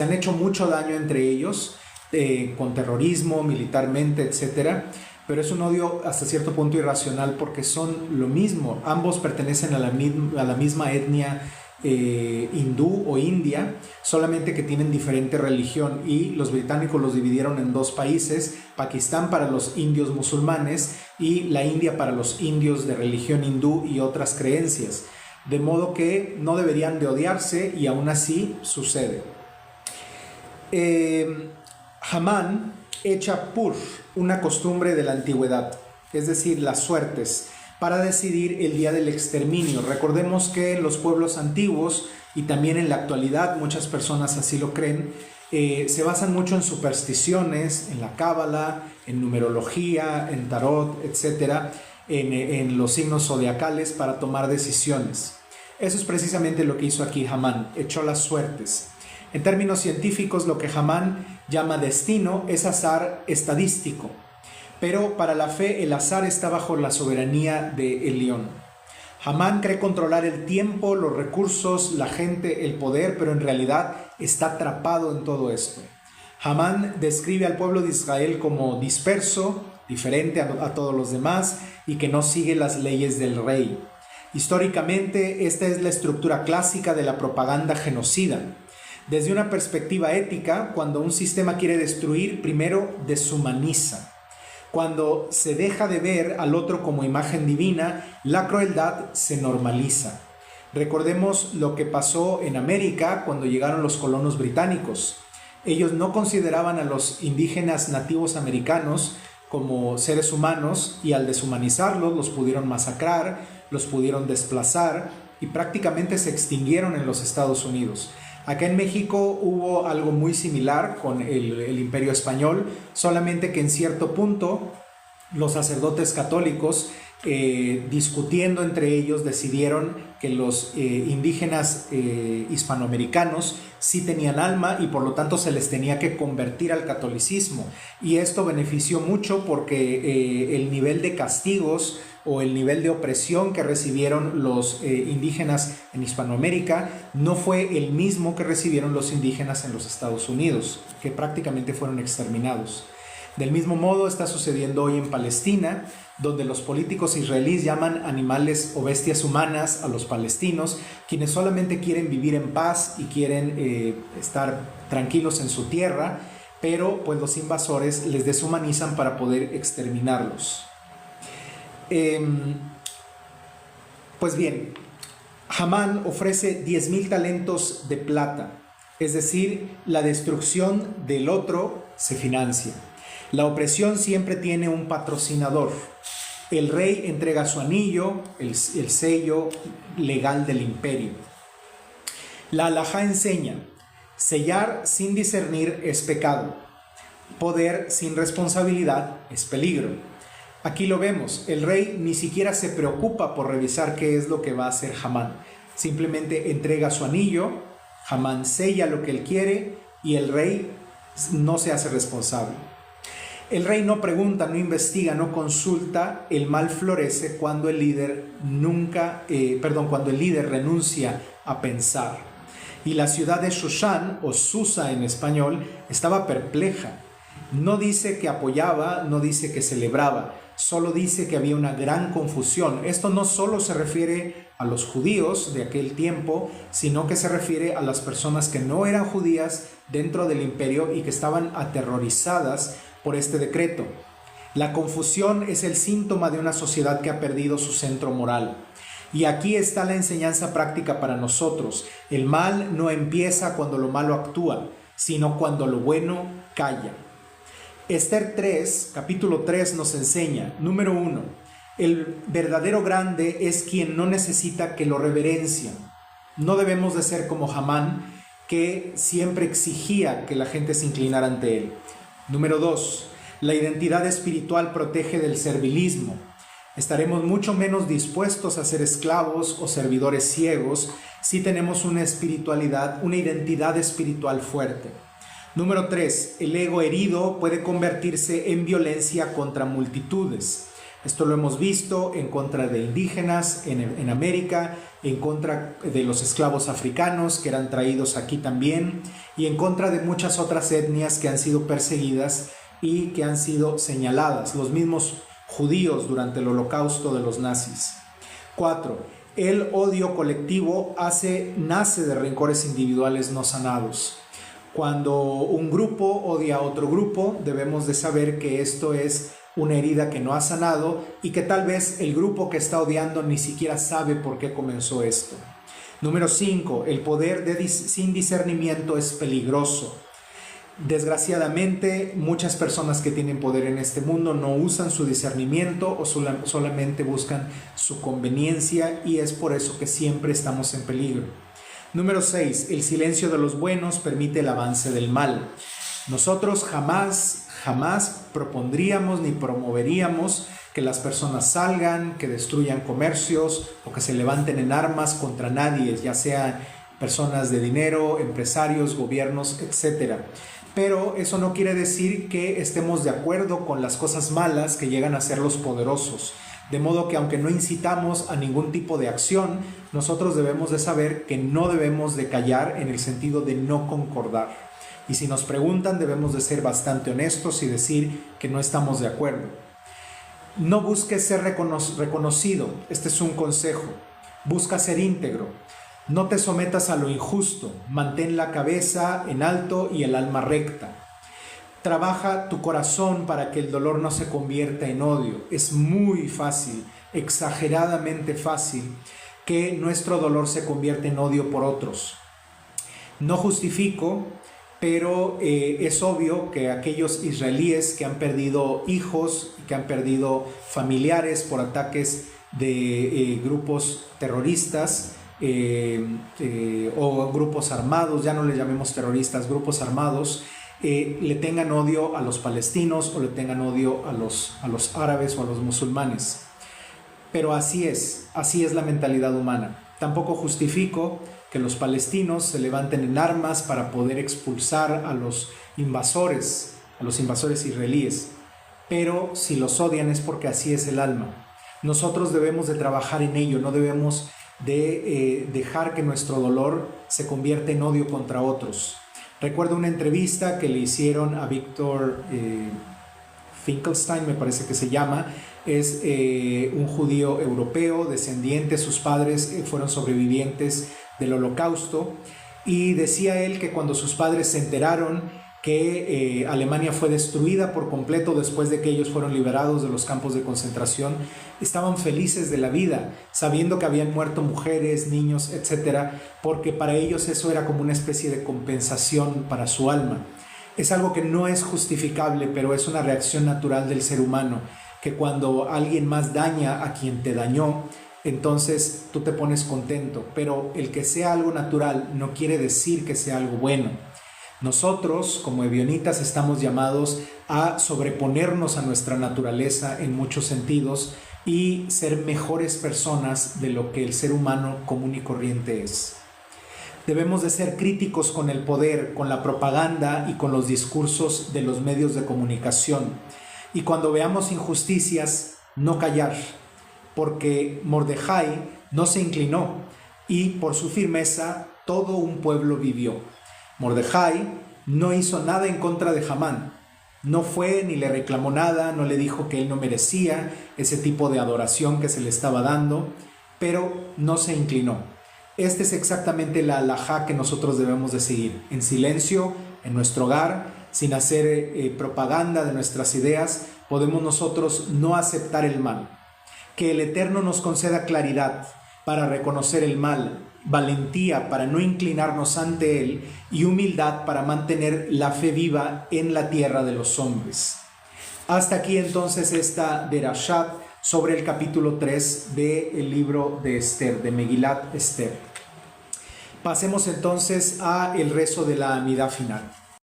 Se han hecho mucho daño entre ellos, con terrorismo, militarmente, etcétera, pero es un odio hasta cierto punto irracional porque son lo mismo. Ambos pertenecen a la misma etnia hindú o india, solamente que tienen diferente religión, y los británicos los dividieron en dos países: Pakistán para los indios musulmanes y la India para los indios de religión hindú y otras creencias, de modo que no deberían de odiarse, y aún así sucede. Hamán echa pur, una costumbre de la antigüedad, es decir, las suertes, para decidir el día del exterminio. Recordemos que en los pueblos antiguos, y también en la actualidad muchas personas así lo creen, se basan mucho en supersticiones, en la cábala, en numerología, en tarot, etc., en los signos zodiacales para tomar decisiones. Eso es precisamente lo que hizo aquí Hamán, echó las suertes. En términos científicos, lo que Hamán llama destino es azar estadístico, pero para la fe el azar está bajo la soberanía de Elión. Hamán cree controlar el tiempo, los recursos, la gente, el poder, pero en realidad está atrapado en todo esto. Hamán describe al pueblo de Israel como disperso, diferente a todos los demás, y que no sigue las leyes del rey. Históricamente, esta es la estructura clásica de la propaganda genocida. Desde una perspectiva ética, cuando un sistema quiere destruir, primero deshumaniza. Cuando se deja de ver al otro como imagen divina, la crueldad se normaliza. Recordemos lo que pasó en América cuando llegaron los colonos británicos. Ellos no consideraban a los indígenas nativos americanos como seres humanos, y al deshumanizarlos los pudieron masacrar, los pudieron desplazar y prácticamente se extinguieron en los Estados Unidos. Acá en México hubo algo muy similar con el Imperio Español, solamente que en cierto punto los sacerdotes católicos, discutiendo entre ellos, decidieron que los indígenas hispanoamericanos sí tenían alma y por lo tanto se les tenía que convertir al catolicismo. Y esto benefició mucho porque el nivel de castigos o el nivel de opresión que recibieron los indígenas en Hispanoamérica no fue el mismo que recibieron los indígenas en los Estados Unidos, que prácticamente fueron exterminados. Del mismo modo está sucediendo hoy en Palestina, donde los políticos israelíes llaman animales o bestias humanas a los palestinos, quienes solamente quieren vivir en paz y quieren estar tranquilos en su tierra, pero pues los invasores les deshumanizan para poder exterminarlos. Pues bien, Hamán ofrece 10,000 talentos de plata, es decir, la destrucción del otro se financia. La opresión siempre tiene un patrocinador. El rey entrega su anillo, el sello legal del imperio. La halajá enseña: sellar sin discernir es pecado, poder sin responsabilidad es peligro. Aquí lo vemos, el rey ni siquiera se preocupa por revisar qué es lo que va a hacer Hamán. Simplemente entrega su anillo, Hamán sella lo que él quiere y el rey no se hace responsable. El rey no pregunta, no investiga, no consulta. El mal florece cuando el líder cuando el líder renuncia a pensar. Y la ciudad de Shushan, o Susa en español, estaba perpleja. No dice que apoyaba, no dice que celebraba, solo dice que había una gran confusión. Esto no solo se refiere a los judíos de aquel tiempo, sino que se refiere a las personas que no eran judías dentro del imperio y que estaban aterrorizadas por este decreto. La confusión es el síntoma de una sociedad que ha perdido su centro moral. Y aquí está la enseñanza práctica para nosotros. El mal no empieza cuando lo malo actúa, sino cuando lo bueno calla. Esther 3, capítulo 3 nos enseña, número 1, el verdadero grande es quien no necesita que lo reverencien. No debemos de ser como Hamán, que siempre exigía que la gente se inclinara ante él. Número 2, la identidad espiritual protege del servilismo. Estaremos mucho menos dispuestos a ser esclavos o servidores ciegos si tenemos una espiritualidad, una identidad espiritual fuerte. Número 3, el ego herido puede convertirse en violencia contra multitudes. Esto lo hemos visto en contra de indígenas en América, en contra de los esclavos africanos que eran traídos aquí también, y en contra de muchas otras etnias que han sido perseguidas y que han sido señaladas, los mismos judíos durante el holocausto de los nazis. 4. El odio colectivo nace de rencores individuales no sanados. Cuando un grupo odia a otro grupo, debemos de saber que esto es una herida que no ha sanado y que tal vez el grupo que está odiando ni siquiera sabe por qué comenzó esto. Número 5. El poder sin discernimiento es peligroso. Desgraciadamente, muchas personas que tienen poder en este mundo no usan su discernimiento o solamente buscan su conveniencia, y es por eso que siempre estamos en peligro. Número 6. El silencio de los buenos permite el avance del mal. Nosotros jamás propondríamos ni promoveríamos que las personas salgan, que destruyan comercios o que se levanten en armas contra nadie, ya sean personas de dinero, empresarios, gobiernos, etc. Pero eso no quiere decir que estemos de acuerdo con las cosas malas que llegan a hacer los poderosos. De modo que aunque no incitamos a ningún tipo de acción, nosotros debemos de saber que no debemos de callar en el sentido de no concordar. Y si nos preguntan, debemos de ser bastante honestos y decir que no estamos de acuerdo. No busques ser reconocido. Este es un consejo. Busca ser íntegro. No te sometas a lo injusto. Mantén la cabeza en alto y el alma recta. Trabaja tu corazón para que el dolor no se convierta en odio. Es muy fácil, exageradamente fácil, que nuestro dolor se convierta en odio por otros. No justifico, pero es obvio que aquellos israelíes que han perdido hijos, que han perdido familiares por ataques de grupos terroristas o grupos armados, ya no les llamemos terroristas, grupos armados, le tengan odio a los palestinos o le tengan odio a los árabes o a los musulmanes. Pero así es la mentalidad humana. Tampoco justifico que los palestinos se levanten en armas para poder expulsar a los invasores israelíes. Pero si los odian es porque así es el alma. Nosotros debemos de trabajar en ello, no debemos de dejar que nuestro dolor se convierta en odio contra otros. Recuerdo una entrevista que le hicieron a Viktor Finkelstein, me parece que se llama. Es un judío europeo, descendiente, sus padres fueron sobrevivientes del Holocausto, y decía él que cuando sus padres se enteraron que Alemania fue destruida por completo después de que ellos fueron liberados de los campos de concentración, estaban felices de la vida, sabiendo que habían muerto mujeres, niños, etc., porque para ellos eso era como una especie de compensación para su alma. Es algo que no es justificable, pero es una reacción natural del ser humano, que cuando alguien más daña a quien te dañó, entonces tú te pones contento, pero el que sea algo natural no quiere decir que sea algo bueno. Nosotros, como ebionitas, estamos llamados a sobreponernos a nuestra naturaleza en muchos sentidos y ser mejores personas de lo que el ser humano común y corriente es. Debemos de ser críticos con el poder, con la propaganda y con los discursos de los medios de comunicación. Y cuando veamos injusticias, no callar, porque Mordejai no se inclinó y por su firmeza todo un pueblo vivió. Mordejai no hizo nada en contra de Hamán, no fue ni le reclamó nada, no le dijo que él no merecía ese tipo de adoración que se le estaba dando, pero no se inclinó. Este es exactamente la halajá que nosotros debemos de seguir, en silencio, en nuestro hogar, sin hacer propaganda de nuestras ideas. Podemos nosotros no aceptar el mal. Que el Eterno nos conceda claridad para reconocer el mal, valentía para no inclinarnos ante él y humildad para mantener la fe viva en la tierra de los hombres. Hasta aquí entonces esta derashat sobre el capítulo 3 del libro de Esther, de Megilat Esther. Pasemos entonces a el rezo de la Amidá final.